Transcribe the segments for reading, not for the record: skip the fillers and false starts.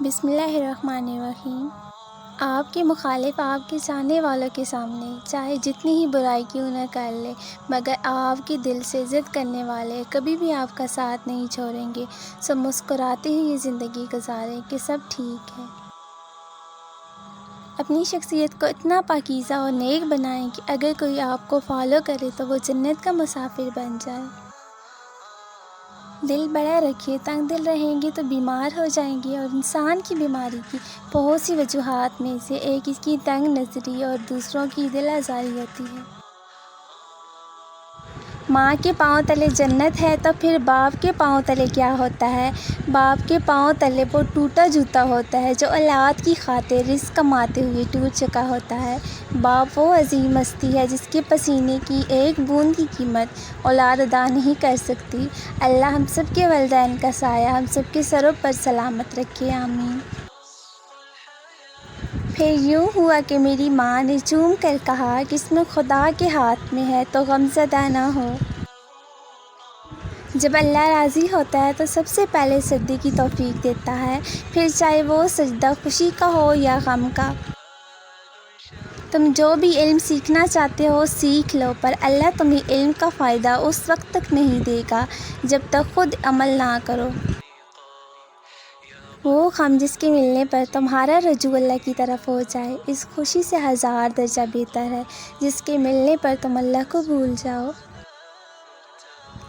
بسم اللہ الرحمن الرحیم۔ آپ کے مخالف آپ کے چاہنے والوں کے سامنے چاہے جتنی ہی برائی کیوں نہ کر لے، مگر آپ کے دل سے ضد کرنے والے کبھی بھی آپ کا ساتھ نہیں چھوڑیں گے۔ سب مسکراتے ہی یہ زندگی گزاریں کہ سب ٹھیک ہے۔ اپنی شخصیت کو اتنا پاکیزہ اور نیک بنائیں کہ اگر کوئی آپ کو فالو کرے تو وہ جنت کا مسافر بن جائے۔ دل بڑا رکھیے، تنگ دل رہیں گے تو بیمار ہو جائیں گے، اور انسان کی بیماری کی بہت سی وجوہات میں سے ایک اس کی تنگ نظری اور دوسروں کی دل آزاری ہوتی ہے۔ ماں کے پاؤں تلے جنت ہے تو پھر باپ کے پاؤں تلے کیا ہوتا ہے؟ باپ کے پاؤں تلے وہ ٹوٹا جوتا ہوتا ہے جو اولاد کی خاطر رزق کماتے ہوئے ٹوٹ چکا ہوتا ہے۔ باپ وہ عظیم ہستی ہے جس کے پسینے کی ایک بوند کی قیمت اولاد ادا نہیں کر سکتی۔ اللہ ہم سب کے والدین کا سایہ ہم سب کے سروں پر سلامت رکھے، آمین۔ پھر یوں ہوا کہ میری ماں نے چوم کر کہا، قسم خدا کے ہاتھ میں ہے تو غم زدہ نہ ہو۔ جب اللہ راضی ہوتا ہے تو سب سے پہلے سجدے کی توفیق دیتا ہے، پھر چاہے وہ سجدہ خوشی کا ہو یا غم کا۔ تم جو بھی علم سیکھنا چاہتے ہو سیکھ لو، پر اللہ تمہیں علم کا فائدہ اس وقت تک نہیں دے گا جب تک خود عمل نہ کرو۔ وہ غم جس کے ملنے پر تمہارا رجوع اللہ کی طرف ہو جائے، اس خوشی سے ہزار درجہ بہتر ہے جس کے ملنے پر تم اللہ کو بھول جاؤ۔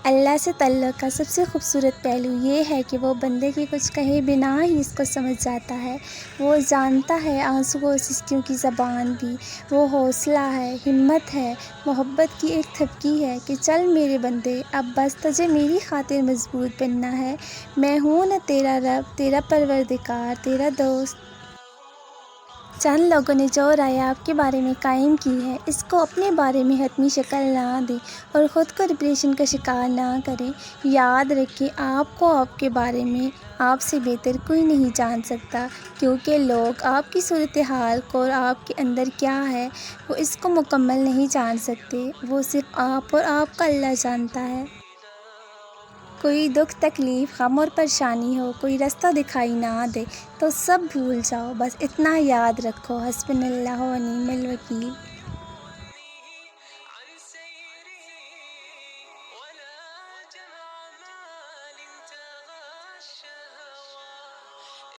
اللہ سے تعلق کا سب سے خوبصورت پہلو یہ ہے کہ وہ بندے کے کچھ کہے بنا ہی اس کو سمجھ جاتا ہے۔ وہ جانتا ہے آنسو و سسکیوں کی زبان بھی۔ وہ حوصلہ ہے، ہمت ہے، محبت کی ایک تھپکی ہے کہ چل میرے بندے، اب بس تجھے میری خاطر مضبوط بننا ہے۔ میں ہوں نا تیرا رب، تیرا پروردگار، تیرا دوست۔ چند لوگوں نے جو رائے آپ کے بارے میں قائم کی ہے، اس کو اپنے بارے میں حتمی شکل نہ دیں اور خود کو ڈپریشن کا شکار نہ کریں۔ یاد رکھیں، آپ کو آپ کے بارے میں آپ سے بہتر کوئی نہیں جان سکتا، کیونکہ لوگ آپ کی صورتحال کو اور آپ کے اندر کیا ہے وہ اس کو مکمل نہیں جان سکتے۔ وہ صرف آپ اور آپ کا اللہ جانتا ہے۔ کوئی دکھ تکلیف غم اور پریشانی ہو، کوئی رستہ دکھائی نہ دے تو سب بھول جاؤ، بس اتنا یاد رکھو، حسبنا اللہ و نعم الوکیل۔